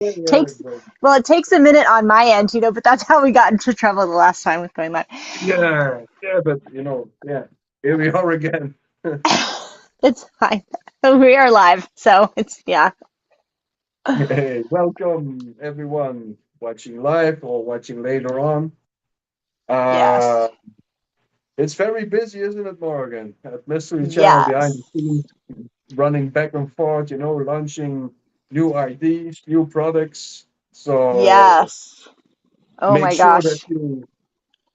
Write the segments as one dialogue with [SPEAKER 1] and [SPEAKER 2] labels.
[SPEAKER 1] Yeah,
[SPEAKER 2] takes well, it takes a minute on my end, but that's how we got into trouble the last time with going live.
[SPEAKER 1] yeah, but yeah, here we are again.
[SPEAKER 2] It's fine. We are live, so it's yeah.
[SPEAKER 1] Hey, welcome everyone watching live or watching later on. Uh,
[SPEAKER 2] Yes.
[SPEAKER 1] it's very busy, isn't it, Morgan? At Mystery Channel behind
[SPEAKER 2] Yes.
[SPEAKER 1] the scenes, running back and forth, launching new ideas, new products. So
[SPEAKER 2] Yes. Oh
[SPEAKER 1] make
[SPEAKER 2] my
[SPEAKER 1] sure that
[SPEAKER 2] gosh.
[SPEAKER 1] you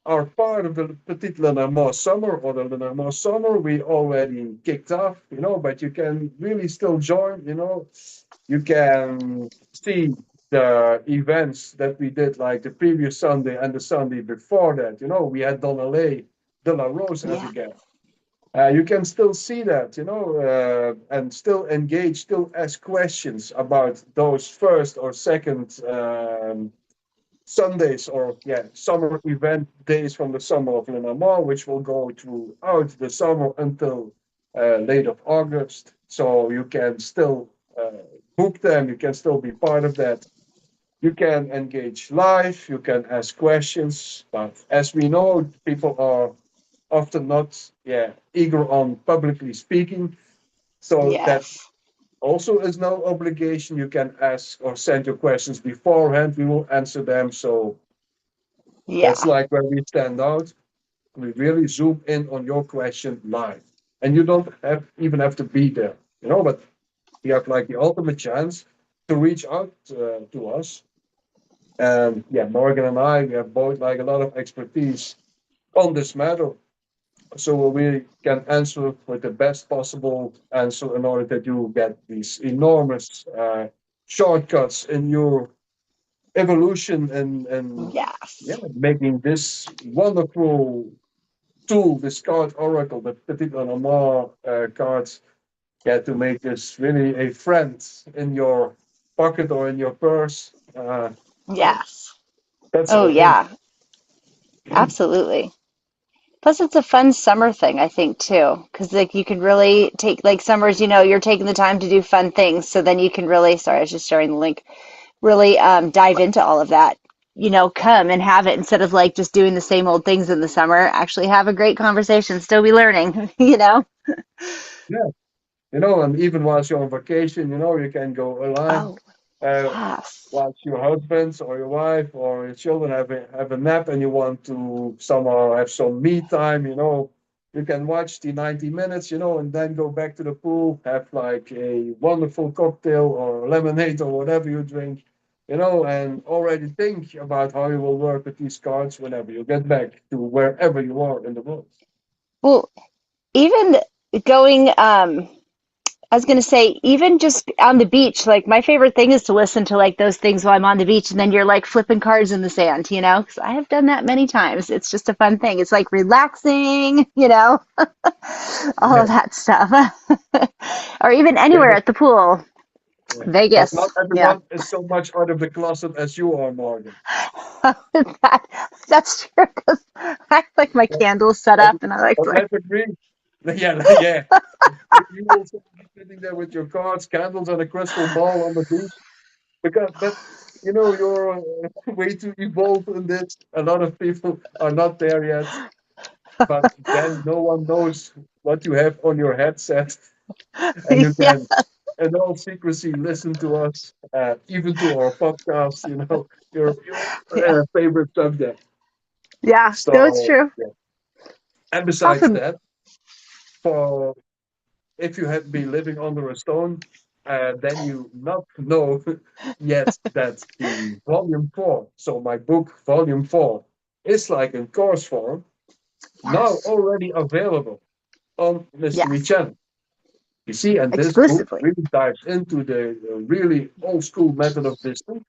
[SPEAKER 1] are part of the Petit Lenormand summer or the Lenormand summer. We already kicked off, but you can really still join, You can see the events that we did like the previous Sunday and the Sunday before that. We had Donnelly de la Rose as a
[SPEAKER 2] Yeah.
[SPEAKER 1] guest. You can still see that, and still engage, still ask questions about those first or second Sundays or summer event days from the summer of Le Mans, which will go throughout the summer until late of August. So you can still book them. You can still be part of that. You can engage live. You can ask questions. But as we know, people are often not eager on publicly speaking. So that
[SPEAKER 2] Yes.
[SPEAKER 1] also is no obligation. You can ask or send your questions beforehand. We will answer them. So that's
[SPEAKER 2] Yeah.
[SPEAKER 1] like where we stand out. We really zoom in on your question live. And you don't even have to be there, but you have like the ultimate chance to reach out to us. And Morgan and I, we have both like a lot of expertise on this matter. So we can answer with the best possible answer in order that you get these enormous shortcuts in your evolution and
[SPEAKER 2] Yes.
[SPEAKER 1] making this wonderful tool, this card oracle, the Petit Lenormand cards, to make this really a friend in your pocket or in your purse. So
[SPEAKER 2] Yes.
[SPEAKER 1] that's
[SPEAKER 2] Oh
[SPEAKER 1] our aim.
[SPEAKER 2] yeah. Absolutely. Plus, it's a fun summer thing, I think, too, because like you can really take like summers. You're taking the time to do fun things, so then you can really. Sorry, I was just sharing the link. Really dive into all of that. Come and have it instead of like just doing the same old things in the summer. Actually, have a great conversation. Still be learning.
[SPEAKER 1] Yeah, and even whilst you're on vacation, you can go online.
[SPEAKER 2] Oh,
[SPEAKER 1] Uh,
[SPEAKER 2] yes.
[SPEAKER 1] Whilst your husband or your wife or your children have a nap and you want to somehow have some me time, you can watch the 90 minutes, and then go back to the pool, have like a wonderful cocktail or lemonade or whatever you drink, and already think about how you will work with these cards whenever you get back to wherever you are in the world.
[SPEAKER 2] Well, even going, I was going to say, even just on the beach, like my favorite thing is to listen to like those things while I'm on the beach and then you're like flipping cards in the sand. Because I have done that many times. It's just a fun thing. It's like relaxing, all of
[SPEAKER 1] Yeah.
[SPEAKER 2] that stuff. Or even
[SPEAKER 1] Yeah,
[SPEAKER 2] anywhere at the pool.
[SPEAKER 1] yeah. But not
[SPEAKER 2] Vegas. Yeah.
[SPEAKER 1] everyone is so much out of the closet as you are, Morgan.
[SPEAKER 2] that, that's true because I have like my
[SPEAKER 1] Yeah.
[SPEAKER 2] candles set
[SPEAKER 1] But,
[SPEAKER 2] up and I like
[SPEAKER 1] but
[SPEAKER 2] to like,
[SPEAKER 1] let's agree. Yeah, yeah. You will be sitting there with your cards, candles, and a crystal ball on the beach. But you're way too evolved in this. A lot of people are not there yet. But then no one knows what you have on your headset, and you
[SPEAKER 2] yeah,
[SPEAKER 1] can, in all secrecy, listen to us, even to our podcast. Your
[SPEAKER 2] yeah,
[SPEAKER 1] favorite subject.
[SPEAKER 2] yeah. No, it's
[SPEAKER 1] So
[SPEAKER 2] true.
[SPEAKER 1] yeah. And besides
[SPEAKER 2] Awesome.
[SPEAKER 1] that, for if you had been living under a stone, then you not know yet that the volume 4, so my book volume 4, is like in course form now
[SPEAKER 2] Yes.
[SPEAKER 1] already available on Mystery
[SPEAKER 2] Yes.
[SPEAKER 1] Channel. You see, and this book
[SPEAKER 2] Exclusively.
[SPEAKER 1] really dives into the really old school method of business,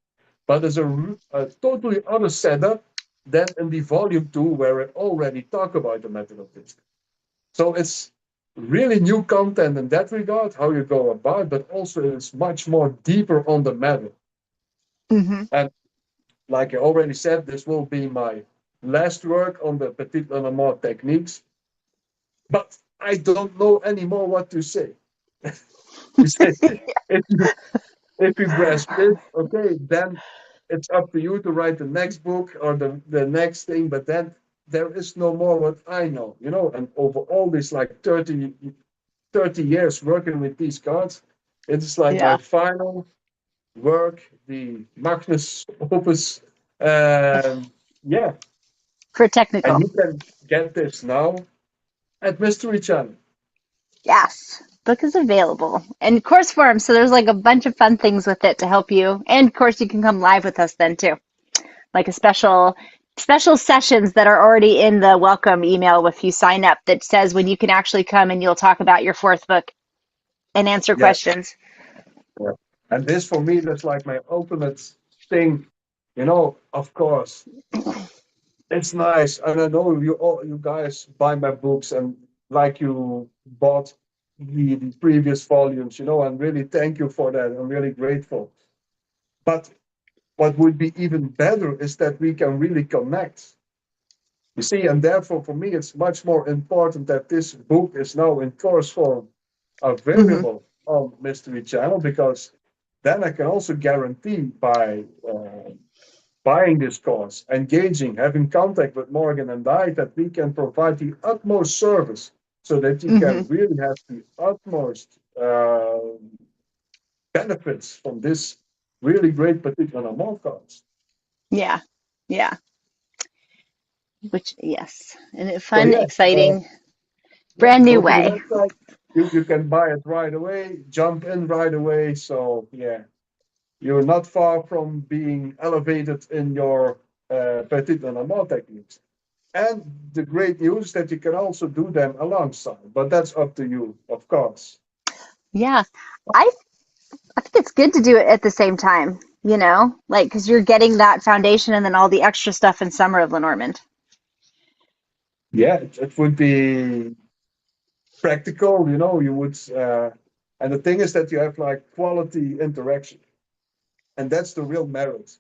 [SPEAKER 1] but there's a totally other setup than in the volume 2 where I already talk about the method of business. So it's really new content in that regard, how you go about, but also it's much more deeper on the matter.
[SPEAKER 2] Hmm.
[SPEAKER 1] And like I already said, this will be my last work on the Petit Lenormand techniques, but I don't know anymore what to say. You say, if you, If you grasp it, okay, then it's up to you to write the next book or the next thing. But then there is no more what I know, and over all this like 30 years working with these cards, it's like my
[SPEAKER 2] Yeah.
[SPEAKER 1] final work, the Magnus Opus. Um, yeah,
[SPEAKER 2] For
[SPEAKER 1] and
[SPEAKER 2] technical.
[SPEAKER 1] you can get this now at Mystery Channel.
[SPEAKER 2] Yes. Book is available in course form. So there's like a bunch of fun things with it to help you. And of course you can come live with us then too. Like a special sessions that are already in the welcome email if you sign up that says when you can actually come and you'll talk about your fourth book and answer
[SPEAKER 1] Yeah,
[SPEAKER 2] questions.
[SPEAKER 1] yeah. And this for me, that's like my ultimate thing. Of course, it's nice, and I know you guys buy my books, and like you bought the previous volumes, and really thank you for that. I'm really grateful. But what would be even better is that we can really connect. You see, and therefore for me, it's much more important that this book is now in course form
[SPEAKER 2] Hmm.
[SPEAKER 1] available on Mystery Channel, because then I can also guarantee by buying this course, engaging, having contact with Morgan and I, that we can provide the utmost service so that you
[SPEAKER 2] Hmm.
[SPEAKER 1] can really have the utmost benefits from this really great particular mall cards.
[SPEAKER 2] Yeah. Yeah. Which, yes. In a
[SPEAKER 1] So
[SPEAKER 2] fun,
[SPEAKER 1] yeah,
[SPEAKER 2] exciting,
[SPEAKER 1] yeah,
[SPEAKER 2] brand
[SPEAKER 1] go
[SPEAKER 2] new
[SPEAKER 1] to the
[SPEAKER 2] way.
[SPEAKER 1] website. You can buy it right away, jump in right away. So yeah, you're not far from being elevated in your petit and amal techniques. And the great news is that you can also do them alongside, but that's up to you, of course.
[SPEAKER 2] Yeah. I I think it's good to do it at the same time, like because you're getting that foundation and then all the extra stuff in Summer of Lenormand.
[SPEAKER 1] Yeah, it would be practical, you would, and the thing is that you have like quality interaction, and that's the real merit.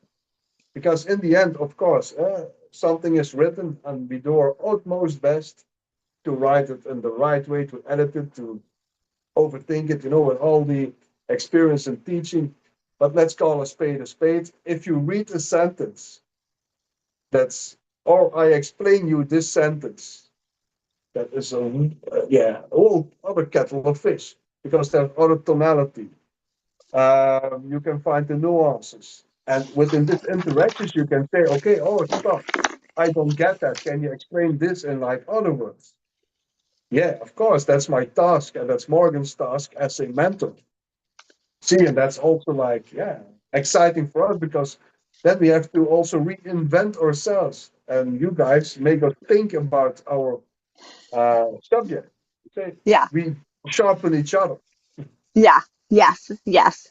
[SPEAKER 1] Because in the end, of course, something is written, and we do our utmost best to write it in the right way, to edit it, to overthink it, with all the experience in teaching. But let's call a spade a spade. If you read a sentence that's, or I explain you this sentence, that is a whole other kettle of fish, because there's other tonality. You can find the nuances. And within this interactions, you can say, okay, oh, stop. I don't get that. Can you explain this in like other words? Yeah, of course, that's my task, and that's Morgan's task as a mentor. See, and that's also like, yeah, exciting for us, because then we have to also reinvent ourselves. And you guys make us think about our subject. Okay,
[SPEAKER 2] Yeah.
[SPEAKER 1] we sharpen each other.
[SPEAKER 2] Yeah. Yes. Yes.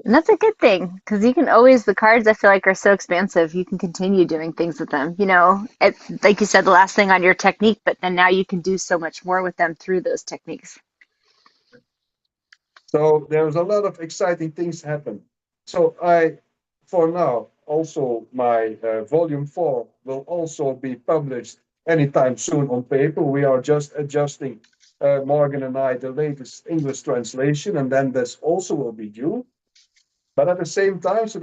[SPEAKER 2] And that's a good thing because you can always, the cards I feel like are so expansive. You can continue doing things with them. It's like you said, the last thing on your technique, but then now you can do so much more with them through those techniques.
[SPEAKER 1] So there's a lot of exciting things happen. So for now, also my volume 4 will also be published anytime soon on paper. We are just adjusting, Morgan and I, the latest English translation, and then this also will be due. But at the same time, so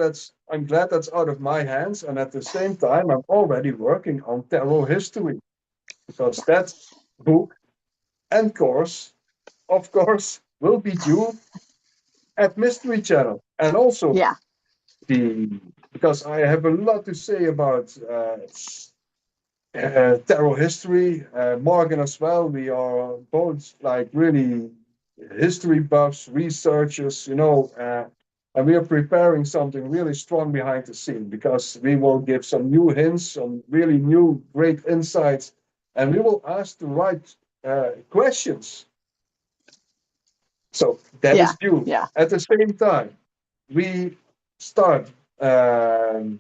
[SPEAKER 1] I'm glad that's out of my hands. And at the same time, I'm already working on tarot history, because that book and course, of course, will be due at Mystery Channel. And also
[SPEAKER 2] Yeah.
[SPEAKER 1] the because I have a lot to say about tarot history. Morgan as well. We are both like really history buffs, researchers, and we are preparing something really strong behind the scene, because we will give some new hints, some really new great insights, and we will ask the right questions. So that
[SPEAKER 2] Yeah.
[SPEAKER 1] is due.
[SPEAKER 2] Yeah.
[SPEAKER 1] At the same time, we start um,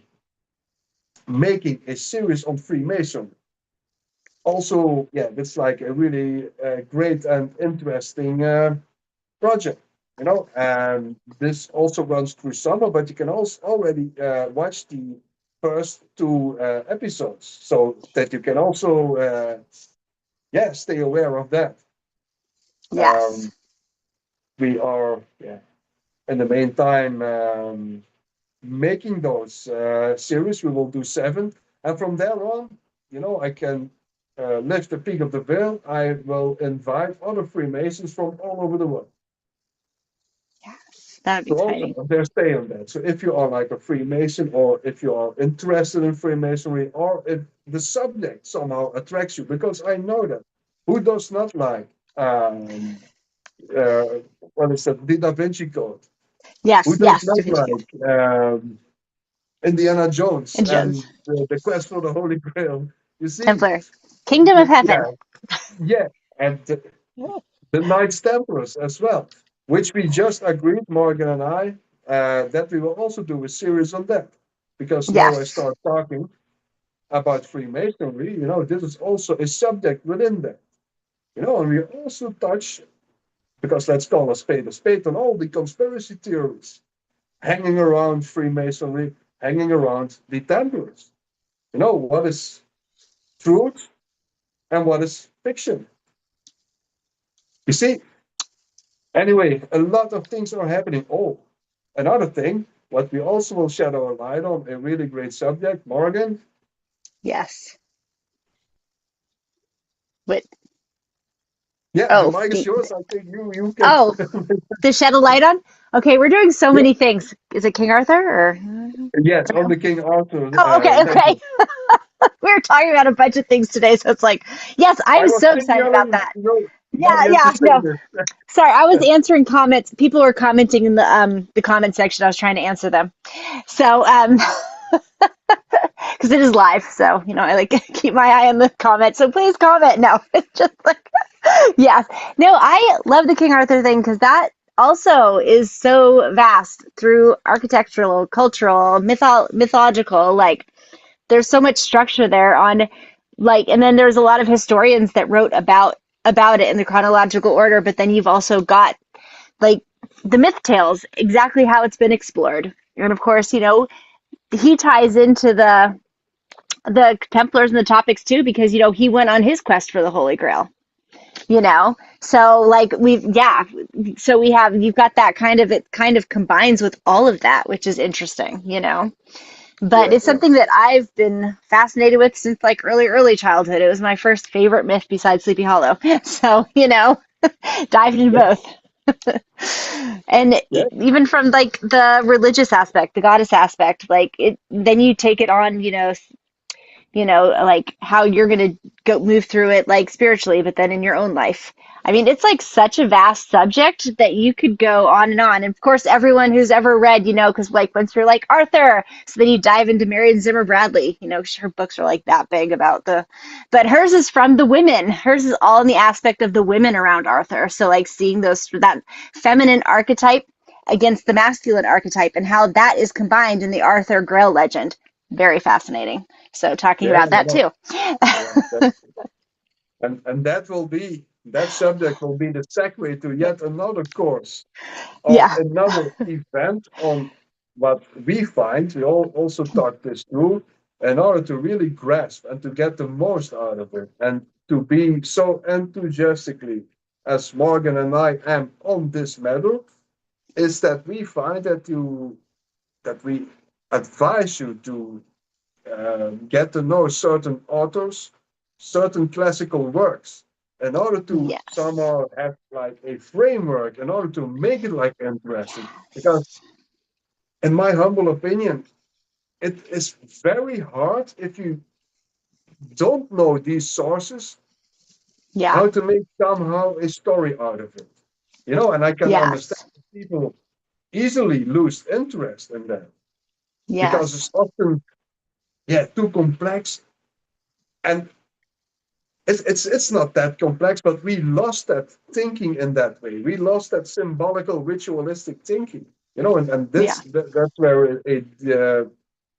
[SPEAKER 1] making a series on Freemason. Also, yeah, it's like a really great and interesting project, and this also runs through summer, but you can also already watch the first two episodes, so that you can also, yeah, stay aware of that.
[SPEAKER 2] Yes.
[SPEAKER 1] Um, we are, in the meantime, making those series. We will do 7, and from there on, I can lift the peak of the veil. I will invite other Freemasons from all over the world
[SPEAKER 2] Yes, that'd be
[SPEAKER 1] to also
[SPEAKER 2] exciting.
[SPEAKER 1] have their stay on that. So if you are like a Freemason, or if you are interested in Freemasonry, or if the subject somehow attracts you, because I know that who does not like uh, what is that, the Da Vinci Code? Who
[SPEAKER 2] Yes,
[SPEAKER 1] does
[SPEAKER 2] yes, Da
[SPEAKER 1] not
[SPEAKER 2] Vinci Code.
[SPEAKER 1] like Indiana Jones
[SPEAKER 2] And Jones.
[SPEAKER 1] and the quest for the Holy Grail? You see,
[SPEAKER 2] Templar. Kingdom of
[SPEAKER 1] yeah,
[SPEAKER 2] Heaven.
[SPEAKER 1] yeah, and the Knights Templars as well, which we just agreed, Morgan and I, that we will also do a series on that. Because now I
[SPEAKER 2] Yes.
[SPEAKER 1] start talking about Freemasonry, this is also a subject within that. And we also touch, because let's call a spade, on all the conspiracy theories hanging around Freemasonry, hanging around the Templars. What is truth and what is fiction? You see, anyway, a lot of things are happening. Oh, another thing, what we also will shed our light on, a really great subject, Morgan.
[SPEAKER 2] Yes. But
[SPEAKER 1] Yeah, the
[SPEAKER 2] oh,
[SPEAKER 1] mic is yours. I think you can.
[SPEAKER 2] oh, to shed a light on. Okay, we're doing so
[SPEAKER 1] Yeah.
[SPEAKER 2] many things. Is it King Arthur or?
[SPEAKER 1] Yes, on the King Arthur
[SPEAKER 2] Oh, okay, okay.
[SPEAKER 1] legend.
[SPEAKER 2] We were talking about a bunch of things today, so it's like, yes,
[SPEAKER 1] I
[SPEAKER 2] I'm
[SPEAKER 1] was
[SPEAKER 2] so excited about
[SPEAKER 1] signaling,
[SPEAKER 2] that. Yeah,
[SPEAKER 1] Morgan to
[SPEAKER 2] yeah,
[SPEAKER 1] say
[SPEAKER 2] no.
[SPEAKER 1] this.
[SPEAKER 2] Sorry, I was answering comments. People were commenting in the comment section. I was trying to answer them. So because it is live, so I like keep my eye on the comments. So please comment. No, it's just like yes. No, I love the King Arthur thing because that also is so vast through architectural, cultural, mythological. Like there's so much structure there on like, and then there's a lot of historians that wrote about it in the chronological order. But then you've also got like the myth tales, exactly how it's been explored. And of course, he ties into the Templars and the topics too, because he went on his quest for the Holy Grail. So like so you've got that it kind of combines with all of that, which is interesting. But
[SPEAKER 1] Yeah,
[SPEAKER 2] it's
[SPEAKER 1] yeah,
[SPEAKER 2] something that I've been fascinated with since like early childhood. It was my first favorite myth besides Sleepy Hollow. So, dived into
[SPEAKER 1] yeah,
[SPEAKER 2] both. And
[SPEAKER 1] yeah,
[SPEAKER 2] even from like the religious aspect, the goddess aspect, like then you take it on, like how you're going to go move through it like spiritually, but then in your own life. I mean, it's like such a vast subject that you could go on and on. And of course, everyone who's ever read, because like once you're like Arthur, so then you dive into Marion Zimmer Bradley, her books are like that big about but hers is from the women. Hers is all in the aspect of the women around Arthur. So like seeing that feminine archetype against the masculine archetype and how that is combined in the Arthur Grail legend. Very fascinating. So talking
[SPEAKER 1] yeah.
[SPEAKER 2] about that
[SPEAKER 1] No,
[SPEAKER 2] too.
[SPEAKER 1] yeah, and that subject will be the segue to yet another course, or
[SPEAKER 2] Yeah.
[SPEAKER 1] another event on what we find. We all also talk this through in order to really grasp and to get the most out of it, and to be so enthusiastically as Morgan and I am on this matter, is that we find that we advise you to get to know certain authors, certain classical works, in order to
[SPEAKER 2] Yes.
[SPEAKER 1] somehow have like a framework, in order to make it like interesting. Because, in my humble opinion, it is very hard if you don't know these sources,
[SPEAKER 2] Yeah.
[SPEAKER 1] how to make somehow a story out of it. And I can understand
[SPEAKER 2] Yes.
[SPEAKER 1] people easily lose interest in that because it's
[SPEAKER 2] Yes.
[SPEAKER 1] often, too complex. And it's not that complex, but we lost that thinking in that way. We lost that symbolical, ritualistic thinking. And
[SPEAKER 2] Yeah.
[SPEAKER 1] that's where a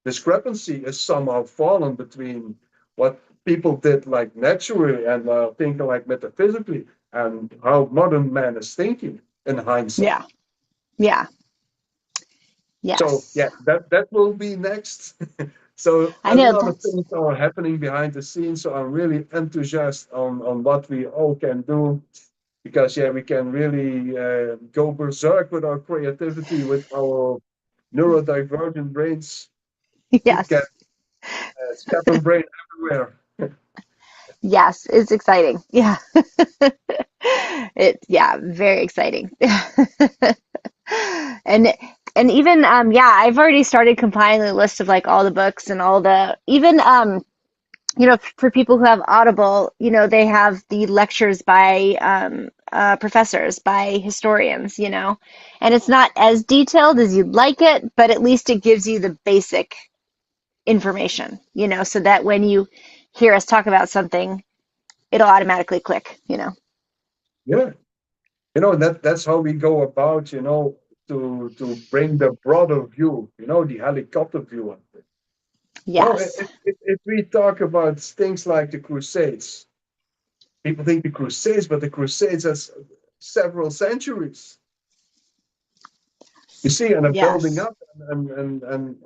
[SPEAKER 1] discrepancy is somehow fallen between what people did like naturally and thinking like metaphysically, and how modern man is thinking in hindsight.
[SPEAKER 2] Yeah. Yeah.
[SPEAKER 1] So
[SPEAKER 2] Yes.
[SPEAKER 1] yeah, that will be next. So
[SPEAKER 2] I
[SPEAKER 1] a
[SPEAKER 2] know
[SPEAKER 1] lot of
[SPEAKER 2] that's
[SPEAKER 1] things are happening behind the scenes. So I'm really enthusiastic on what we all can do. because yeah, we can really go berserk with our creativity, with our neurodivergent brains. We can
[SPEAKER 2] Yes.
[SPEAKER 1] scatter brain everywhere.
[SPEAKER 2] Yes, it's exciting. Yeah. Yeah, very exciting. And even yeah, I've already started compiling a list of like all the books and all the even for people who have Audible, they have the lectures by professors, by historians, and it's not as detailed as you'd like it, but at least it gives you the basic information, so that when you hear us talk about something, it'll automatically click.
[SPEAKER 1] Yeah, that's how we go about, to bring the broader view, the helicopter view.
[SPEAKER 2] Yes.
[SPEAKER 1] If we talk about things like the Crusades, people think the Crusades, but the Crusades has several centuries. You see, and a building
[SPEAKER 2] Yes.
[SPEAKER 1] up, and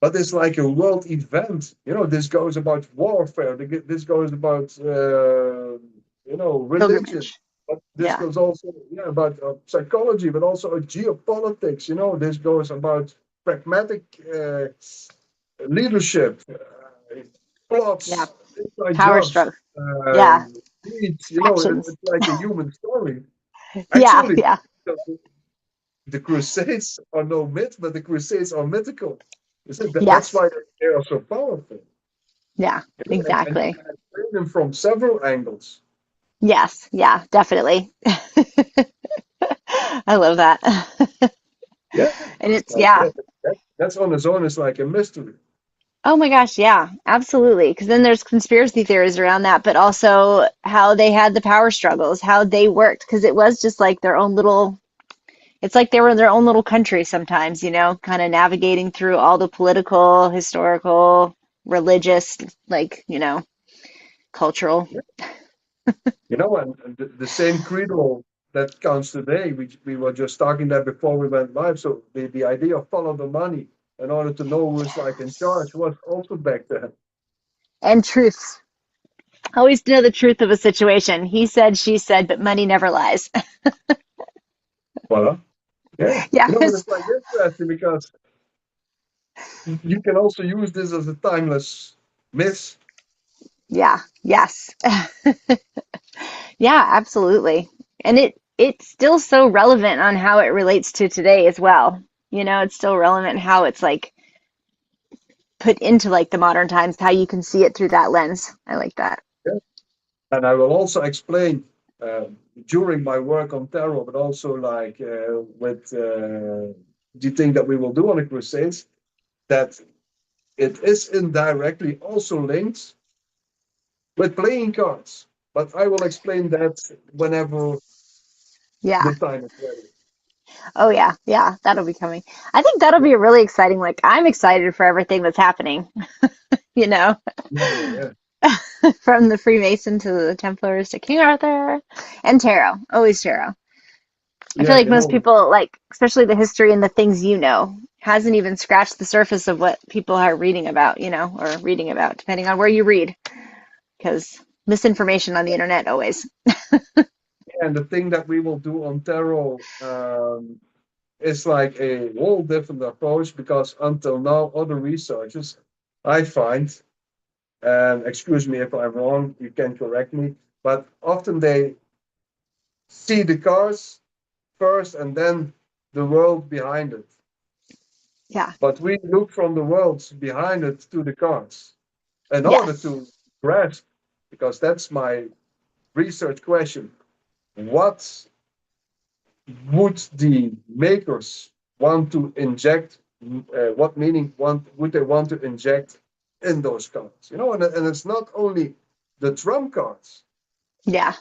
[SPEAKER 1] but it's like a world event. This goes about warfare. This goes about religion.
[SPEAKER 2] Pilgrimage.
[SPEAKER 1] But this
[SPEAKER 2] Yeah.
[SPEAKER 1] goes also, yeah, about psychology, but also geopolitics. This goes about pragmatic leadership,
[SPEAKER 2] Yeah.
[SPEAKER 1] plots, inside
[SPEAKER 2] Power
[SPEAKER 1] jobs,
[SPEAKER 2] struggle. Yeah.
[SPEAKER 1] greed.
[SPEAKER 2] Factions.
[SPEAKER 1] It's like a human story.
[SPEAKER 2] Yeah.
[SPEAKER 1] Actually,
[SPEAKER 2] Yeah.
[SPEAKER 1] the Crusades are no myth, but the Crusades are mythical. You see, that's
[SPEAKER 2] Yes.
[SPEAKER 1] why they are so powerful.
[SPEAKER 2] Yeah.
[SPEAKER 1] And you
[SPEAKER 2] Exactly.
[SPEAKER 1] can explain them from several angles.
[SPEAKER 2] Yes. Yeah. Definitely. I love that.
[SPEAKER 1] Yeah,
[SPEAKER 2] And
[SPEAKER 1] it's
[SPEAKER 2] it's,
[SPEAKER 1] like
[SPEAKER 2] yeah.
[SPEAKER 1] yeah, that's on its own is like a mystery.
[SPEAKER 2] Oh my gosh, yeah, absolutely. Because then there's conspiracy theories around that, but also how they had the power struggles, how they worked, because it was just like their own little, it's like they were in their own little country sometimes, kind of navigating through all the political, historical, religious, like, cultural.
[SPEAKER 1] And the same credo that counts today. We were just talking that before we went live. So the idea of follow the money in order to know who's like in charge was also back then.
[SPEAKER 2] And truth. Always know the truth of a situation. He said, she said, but money never lies.
[SPEAKER 1] Voilà. Yeah. But
[SPEAKER 2] Yes.
[SPEAKER 1] it's like interesting because you can also use this as a timeless myth.
[SPEAKER 2] Yeah. Yes. Yeah, absolutely. And it's still so relevant on how it relates to today as well. It's still relevant how it's like put into like the modern times, how you can see it through that lens. I like that.
[SPEAKER 1] Yeah. And I will also explain during my work on tarot, but also like with the thing that we will do on the Crusades, that it is indirectly also linked with playing cards. But I will explain that whenever
[SPEAKER 2] Yeah.
[SPEAKER 1] the time is ready.
[SPEAKER 2] Oh yeah. Yeah, that'll be coming. I think that'll be a really exciting, like I'm excited for everything that's happening, you know,
[SPEAKER 1] Yeah, yeah, yeah.
[SPEAKER 2] from the Freemason to the Templars to King Arthur and tarot. Always tarot. I feel
[SPEAKER 1] Yeah,
[SPEAKER 2] like most people, like, especially the history and the things hasn't even scratched the surface of what people are reading about, or reading about, depending on where you read, because misinformation on the internet always.
[SPEAKER 1] and the thing that we will do on tarot is like a whole different approach because until now, other researchers, I find, and excuse me if I'm wrong, you can correct me, but often they see the cards first and then the world behind it.
[SPEAKER 2] Yeah.
[SPEAKER 1] But we look from the worlds behind it to the cards in order
[SPEAKER 2] Yes.
[SPEAKER 1] to grasp, because that's my research question. What would the makers want to inject? What meaning would they want to inject in those cards? And it's not only the trump cards,
[SPEAKER 2] Yeah.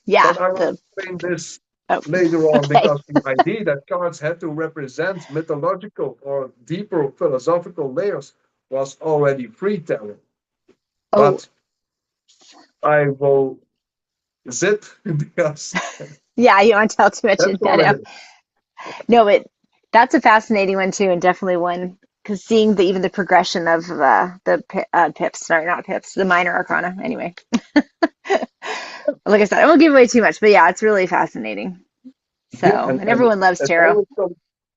[SPEAKER 2] Yeah.
[SPEAKER 1] but I will
[SPEAKER 2] The
[SPEAKER 1] explain this
[SPEAKER 2] oh,
[SPEAKER 1] later on
[SPEAKER 2] okay.
[SPEAKER 1] because the idea that cards had to represent mythological or deeper philosophical layers was already pre-telling.
[SPEAKER 2] Oh,
[SPEAKER 1] But I will zip because
[SPEAKER 2] yeah. You don't want to tell too much.
[SPEAKER 1] that's
[SPEAKER 2] I
[SPEAKER 1] all it
[SPEAKER 2] know.
[SPEAKER 1] is.
[SPEAKER 2] No, but that's a fascinating one too, and definitely one because seeing even the progression of the pips, sorry, not pips, the minor arcana. Anyway, Like I said, I won't give away too much, but yeah, it's really fascinating. So,
[SPEAKER 1] Yeah,
[SPEAKER 2] and everyone loves
[SPEAKER 1] it
[SPEAKER 2] tarot.
[SPEAKER 1] always comes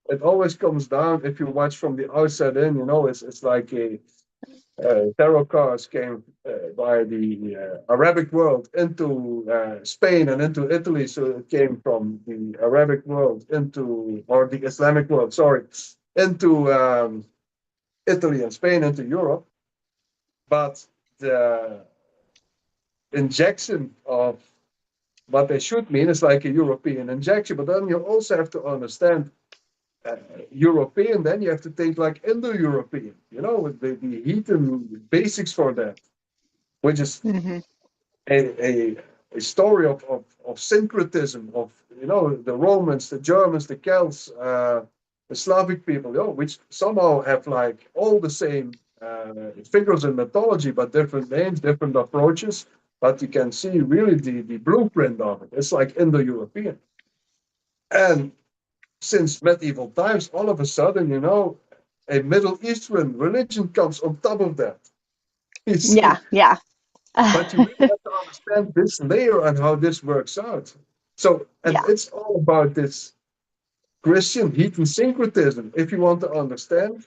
[SPEAKER 1] it always comes down if you watch from the outside in, it's like a tarot cards came by the Arabic world into Spain and into Italy, so it came from the Arabic world into, or the Islamic world, sorry, into Italy and Spain into Europe. But the injection of what they should mean is like a European injection. But then you also have to understand uh, European, then you have to think like Indo-European, with the heathen basics for that, which is
[SPEAKER 2] Hmm.
[SPEAKER 1] a, a story of syncretism of the Romans, the Germans, the Celts, the Slavic people, which somehow have like all the same figures in mythology, but different names, different approaches. But you can see really the blueprint of it. It's like Indo-European. And since medieval times, all of a sudden, a Middle Eastern religion comes on top of that. You see,
[SPEAKER 2] Yeah, yeah.
[SPEAKER 1] but you really have to understand this layer and how this works out. So, and
[SPEAKER 2] Yeah.
[SPEAKER 1] it's all about this Christian heathen syncretism. If you want to understand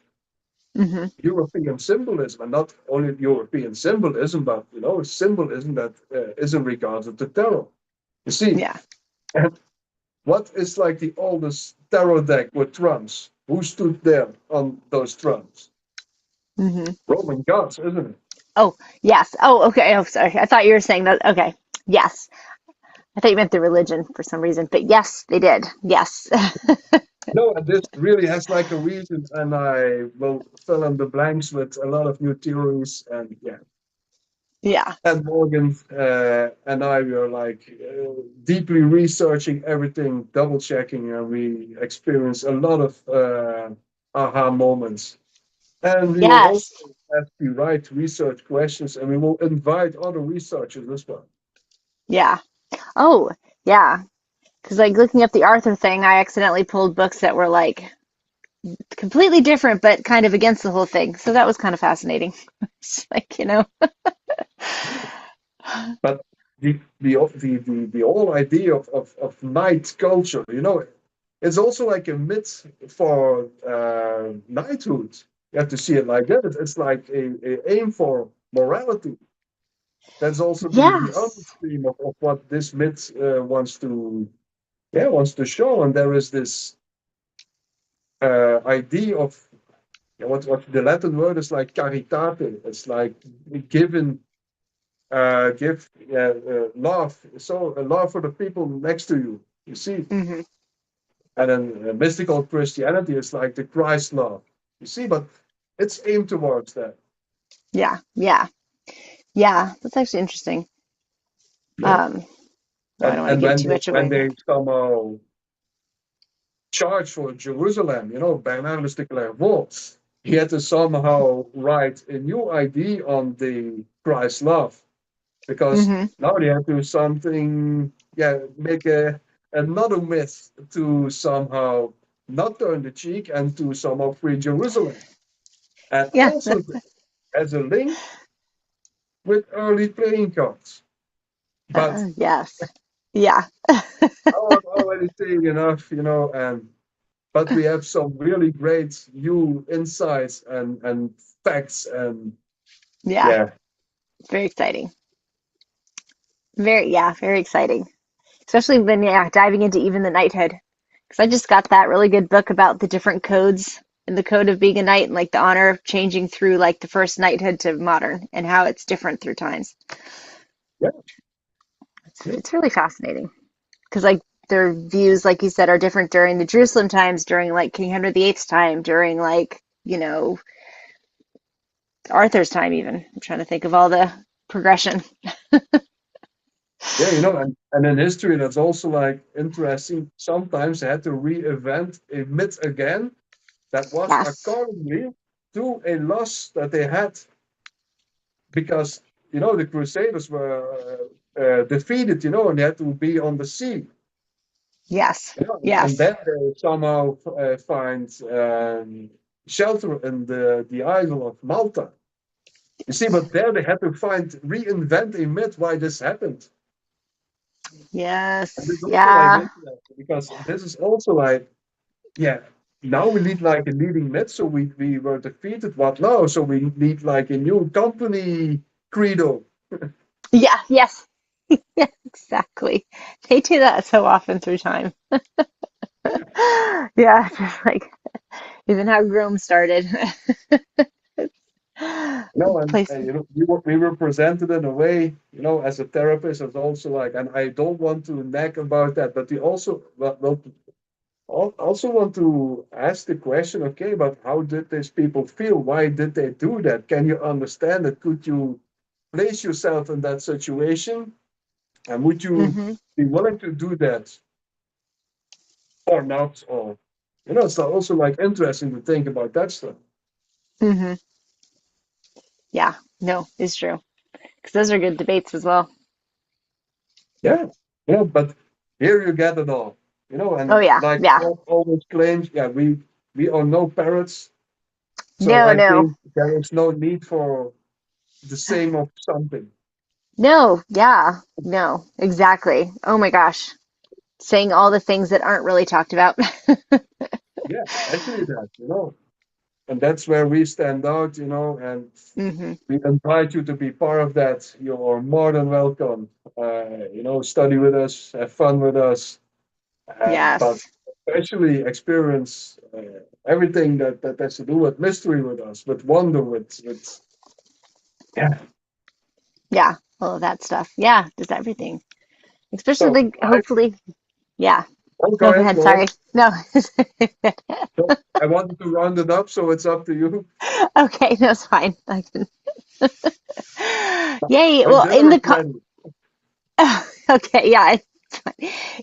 [SPEAKER 2] Hmm.
[SPEAKER 1] European symbolism, and not only European symbolism, but symbolism that is in regards to tarot. You see,
[SPEAKER 2] Yeah.
[SPEAKER 1] and what is like the oldest tarot deck with trumps? Who stood there on those trumps?
[SPEAKER 2] Hmm.
[SPEAKER 1] Roman gods, isn't it?
[SPEAKER 2] Oh, yes. Oh, okay. Oh, sorry. I thought you were saying that. Okay. Yes. I thought you meant the religion for some reason, but yes, they did. Yes.
[SPEAKER 1] No, and this really has like a reason, and I will fill in the blanks with a lot of new theories. And yeah,
[SPEAKER 2] Yeah.
[SPEAKER 1] and Morgan and I were like deeply researching everything, double checking, and we experienced a lot of aha moments. And we will also
[SPEAKER 2] Yes.
[SPEAKER 1] ask the right research questions, and we will invite other researchers as well.
[SPEAKER 2] Yeah. Oh, yeah. Because like looking up the Arthur thing, I accidentally pulled books that were like completely different, but kind of against the whole thing. So that was kind of fascinating. It's like,
[SPEAKER 1] But the whole idea of night culture, it's also like a myth for knighthood. You have to see it like that. It's like a aim for morality. That's also the
[SPEAKER 2] yes.
[SPEAKER 1] upstream of what this myth wants to show. And there is this idea of what the Latin word is like caritate. It's like given give love, so love for the people next to you. You see,
[SPEAKER 2] Hmm.
[SPEAKER 1] and then mystical Christianity is like the Christ love. You see, but it's aimed towards that.
[SPEAKER 2] Yeah. Yeah. Yeah. That's actually interesting.
[SPEAKER 1] Yeah,
[SPEAKER 2] Um, well, I
[SPEAKER 1] and
[SPEAKER 2] don't want to
[SPEAKER 1] and
[SPEAKER 2] give
[SPEAKER 1] when
[SPEAKER 2] too
[SPEAKER 1] they
[SPEAKER 2] much
[SPEAKER 1] when
[SPEAKER 2] away, but
[SPEAKER 1] they somehow charge for Jerusalem, Bernardus de Clairvaux, he had to somehow write a new ID on the Christ love because
[SPEAKER 2] hmm.
[SPEAKER 1] now they have to something, make another myth to somehow not turn the cheek and to somehow free Jerusalem. And
[SPEAKER 2] Yeah.
[SPEAKER 1] also as a link with early playing cards. But
[SPEAKER 2] Yes. Yeah.
[SPEAKER 1] I was already saying enough, and but we have some really great new insights and facts and
[SPEAKER 2] Yeah.
[SPEAKER 1] yeah.
[SPEAKER 2] Very exciting. Very, yeah, very exciting. Especially when, yeah, diving into even the knighthood. Because I just got that really good book about the different codes and the code of being a knight and like the honor of changing through like the first knighthood to modern and how it's different through times.
[SPEAKER 1] Yeah, yeah,
[SPEAKER 2] It's really fascinating because like their views, like you said, are different during the Jerusalem times, during like King Henry VIII's time, during like, Arthur's time even. I'm trying to think of all the progression.
[SPEAKER 1] yeah, and in history that's also like interesting. Sometimes they had to reinvent a myth again that was
[SPEAKER 2] Yes.
[SPEAKER 1] accordingly to a loss that they had because the Crusaders were defeated, and they had to be on the sea,
[SPEAKER 2] Yes.
[SPEAKER 1] and
[SPEAKER 2] Yes.
[SPEAKER 1] then they somehow find shelter in the island of Malta. You see, but there they had to reinvent a myth why this happened. And this
[SPEAKER 2] Yes.
[SPEAKER 1] is also like
[SPEAKER 2] Yeah.
[SPEAKER 1] interesting because this is also like, yeah, now we need like a leading mid, so we were defeated. What now? So we need like a new company credo.
[SPEAKER 2] Yeah. Yes. Yeah, exactly. They do that so often through time. Yeah, just like even how Rome started. Place.
[SPEAKER 1] We were presented in a way, as a therapist, as also like, and I don't want to nag about that, but we also also want to ask the question, okay, but how did these people feel? Why did they do that? Can you understand it? Could you place yourself in that situation? And would you
[SPEAKER 2] Hmm.
[SPEAKER 1] be willing to do that or not? Or, it's also like interesting to think about that stuff.
[SPEAKER 2] Hmm. Yeah. No, it's true. Because those are good debates as well.
[SPEAKER 1] Yeah, but here you get it all,
[SPEAKER 2] Oh
[SPEAKER 1] and
[SPEAKER 2] yeah.
[SPEAKER 1] like
[SPEAKER 2] Yeah.
[SPEAKER 1] Paul always claims, yeah, we are no parrots, so
[SPEAKER 2] No,
[SPEAKER 1] I
[SPEAKER 2] no.
[SPEAKER 1] think there is no need for the same of something.
[SPEAKER 2] No. Yeah. No. Exactly. Oh my gosh. Saying all the things that aren't really talked about.
[SPEAKER 1] Yeah, actually that, and that's where we stand out, and
[SPEAKER 2] Hmm.
[SPEAKER 1] we invite you to be part of that. You are more than welcome. Study with us, have fun with us, but
[SPEAKER 2] Yes.
[SPEAKER 1] especially experience everything that has to do with mystery with us, with wonder, with yeah.
[SPEAKER 2] Yeah. All of that stuff. Yeah. Just everything. Especially
[SPEAKER 1] So
[SPEAKER 2] like hopefully. Yeah.
[SPEAKER 1] go
[SPEAKER 2] No, go
[SPEAKER 1] ahead,
[SPEAKER 2] ahead.
[SPEAKER 1] go ahead.
[SPEAKER 2] Sorry. No.
[SPEAKER 1] So I wanted to round it up, so it's up to you.
[SPEAKER 2] Okay, that's fine. I can. Yay.
[SPEAKER 1] My
[SPEAKER 2] Well,
[SPEAKER 1] dinner is ready.
[SPEAKER 2] okay, yeah.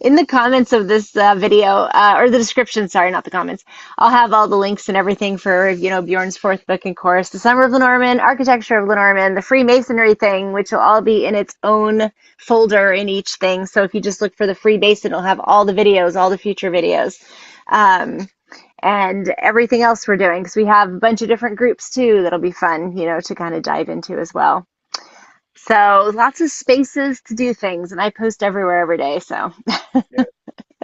[SPEAKER 2] In the comments of this video, or the description, sorry, not the comments, I'll have all the links and everything for, Bjorn's fourth book and course, The Summer of Lenormand, Architecture of Lenormand, the Freemasonry thing, which will all be in its own folder in each thing. So if you just look for the Freemason, it'll have all the videos, all the future videos. Um, and everything else we're doing, because we have a bunch of different groups too that'll be fun, to kind of dive into as well. So lots of spaces to do things, and I post everywhere every day. So
[SPEAKER 1] Yeah.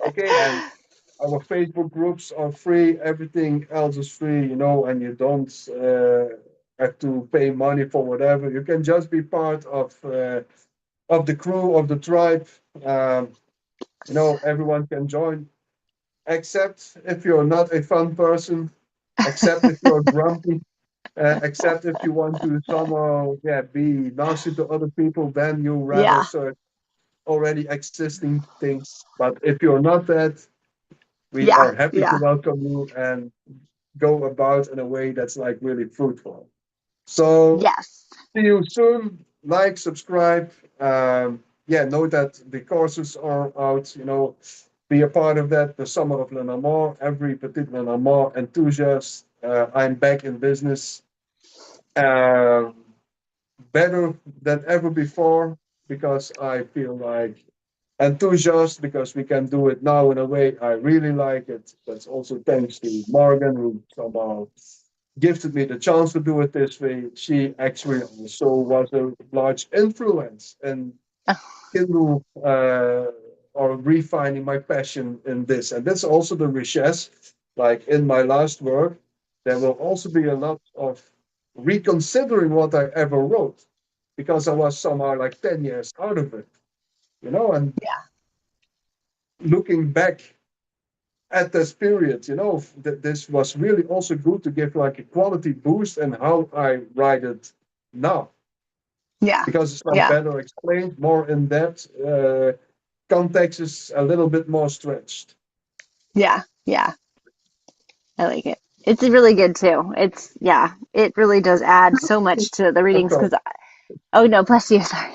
[SPEAKER 1] Okay, and our Facebook groups are free. Everything else is free, and you don't have to pay money for whatever. You can just be part of the crew of the tribe. Um, everyone can join, except if you're not a fun person, except if you're grumpy, except if you want to somehow, yeah, be nasty to other people, then you rather
[SPEAKER 2] yeah,
[SPEAKER 1] search already existing things. But if you're not that, we
[SPEAKER 2] yeah,
[SPEAKER 1] are happy to
[SPEAKER 2] yeah.
[SPEAKER 1] welcome you and go about in a way that's like really fruitful. So
[SPEAKER 2] Yes.
[SPEAKER 1] see you soon. Like, subscribe. Yeah, know that the courses are out. Be a part of that. The Summer of Le Normand. Every Petit Le Normand enthusiast. I'm back in business. Um, Better than ever before because I feel like enthusiast because we can do it now in a way I really like it. That's also thanks to Morgan who somehow gifted me the chance to do it this way. She actually also was a large influence in Kindle or refining my passion in this. And that's also the richesse. Like in my last work, there will also be a lot of reconsidering what I ever wrote because I was somehow like 10 years out of it, and looking back at this period, that this was really also good to give like a quality boost and how I write it now
[SPEAKER 2] Yeah.
[SPEAKER 1] because it's like
[SPEAKER 2] Yeah.
[SPEAKER 1] better explained, more in depth. Context is a little bit more stretched.
[SPEAKER 2] Yeah. Yeah. I like it. It's really good too. Yeah, it really does add so much to the
[SPEAKER 1] That's
[SPEAKER 2] readings
[SPEAKER 1] all.
[SPEAKER 2] because, oh no, bless you. Sorry.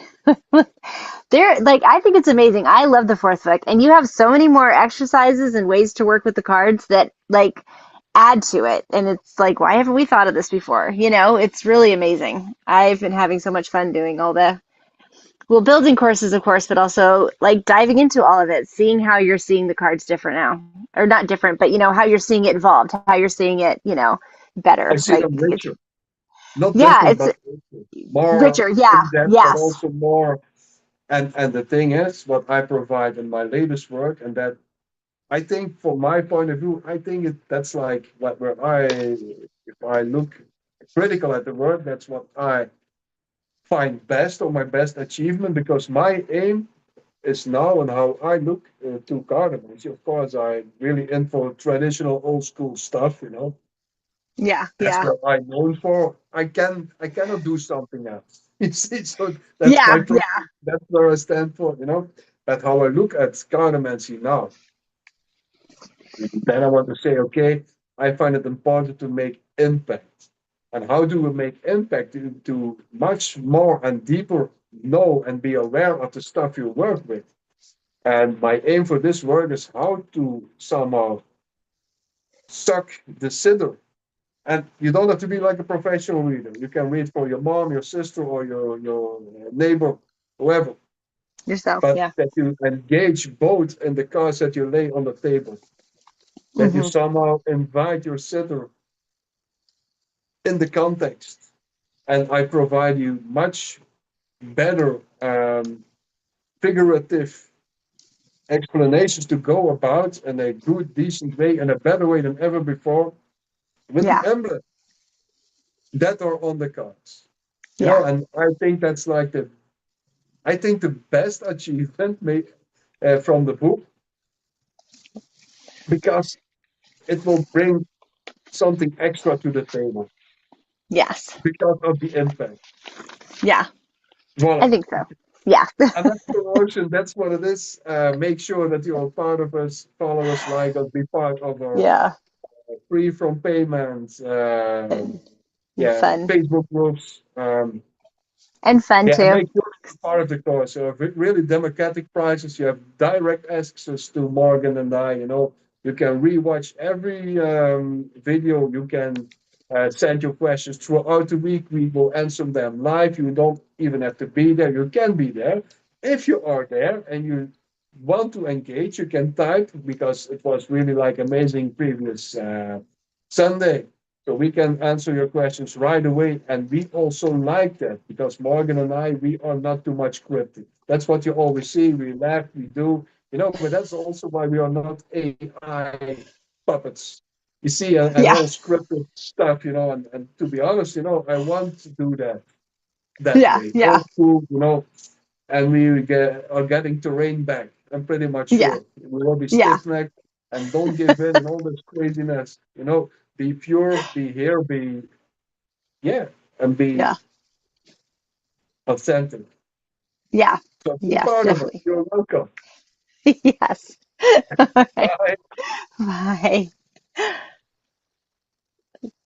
[SPEAKER 2] I think it's amazing. I love the fourth book, and you have so many more exercises and ways to work with the cards that add to it. And it's like, why haven't we thought of this before? It's really amazing. I've been having so much fun doing all the building courses, of course, but also like diving into all of it, seeing how you're seeing the cards different now, or not different, but how you're seeing it evolved, how you're seeing it,
[SPEAKER 1] I
[SPEAKER 2] better.
[SPEAKER 1] see
[SPEAKER 2] Like
[SPEAKER 1] them
[SPEAKER 2] it's
[SPEAKER 1] richer, not
[SPEAKER 2] yeah,
[SPEAKER 1] different,
[SPEAKER 2] it's
[SPEAKER 1] but richer. More
[SPEAKER 2] richer. Yeah.
[SPEAKER 1] in depth, but
[SPEAKER 2] Yes.
[SPEAKER 1] also more. And the thing is, what I provide in my latest work, and that I think, from my point of view, I think that's like what where if I look critical at the work, that's what I find best or my best achievement, because my aim is now, and how I look to Cardamom. Of course, I'm really in for traditional old school stuff.
[SPEAKER 2] Yeah,
[SPEAKER 1] That's
[SPEAKER 2] yeah,
[SPEAKER 1] what I'm known for. I cannot do something else. You see, so that's my
[SPEAKER 2] yeah,
[SPEAKER 1] problem.
[SPEAKER 2] yeah.
[SPEAKER 1] That's where I stand for. But how I look at Cardamancy now, then I want to say, okay, I find it important to make impact. And how do we make impact? To much more and deeper know and be aware of the stuff you work with. And my aim for this work is how to somehow suck the sitter. And you don't have to be like a professional reader. You can read for your mom, your sister, or your neighbor, whoever.
[SPEAKER 2] Yourself,
[SPEAKER 1] But
[SPEAKER 2] yeah.
[SPEAKER 1] that you engage both in the cards that you lay on the table. That you
[SPEAKER 2] Hmm.
[SPEAKER 1] somehow invite your sitter in the context. And I provide you much better figurative explanations to go about in a good, decent way, and a better way than ever before, with the
[SPEAKER 2] Yeah,
[SPEAKER 1] emblem that are on the cards.
[SPEAKER 2] yeah,
[SPEAKER 1] And I think that's like I think the best achievement made from the book, because it will bring something extra to the table
[SPEAKER 2] yes,
[SPEAKER 1] because of the impact.
[SPEAKER 2] yeah. I
[SPEAKER 1] Voila.
[SPEAKER 2] think so. Yeah.
[SPEAKER 1] And that's promotion. That's what it is. Make sure that you are part of us, follow us, like us, be part of our
[SPEAKER 2] Yeah,
[SPEAKER 1] free from payments,
[SPEAKER 2] and, and
[SPEAKER 1] yeah,
[SPEAKER 2] fun
[SPEAKER 1] Facebook groups.
[SPEAKER 2] and fun
[SPEAKER 1] Yeah, and
[SPEAKER 2] too.
[SPEAKER 1] make sure you're part of the course. So really democratic prices. You have direct access to Morgan and I. You can rewatch every video. You can send your questions throughout the week. We will answer them live. You don't even have to be there. You can be there. If you are there and you want to engage, you can type, because it was really like amazing previous Sunday. So we can answer your questions right away. And we also like that, because Morgan and I, we are not too much scripted. That's what you always see. We laugh, we do, but that's also why we are not AI puppets. You see, and
[SPEAKER 2] Yeah,
[SPEAKER 1] all scripted stuff, and to be honest, I want to do that
[SPEAKER 2] yeah,
[SPEAKER 1] way.
[SPEAKER 2] yeah,
[SPEAKER 1] Old school, and are getting terrain back. I'm pretty much
[SPEAKER 2] yeah,
[SPEAKER 1] sure. We will be
[SPEAKER 2] yeah,
[SPEAKER 1] stiff necked and don't give in and all this craziness. Be pure, be here, yeah, and be
[SPEAKER 2] yeah,
[SPEAKER 1] authentic.
[SPEAKER 2] yeah.
[SPEAKER 1] So be
[SPEAKER 2] Yes,
[SPEAKER 1] part of it.
[SPEAKER 2] definitely.
[SPEAKER 1] You're welcome.
[SPEAKER 2] Yes. All right.
[SPEAKER 1] Bye.
[SPEAKER 2] Bye.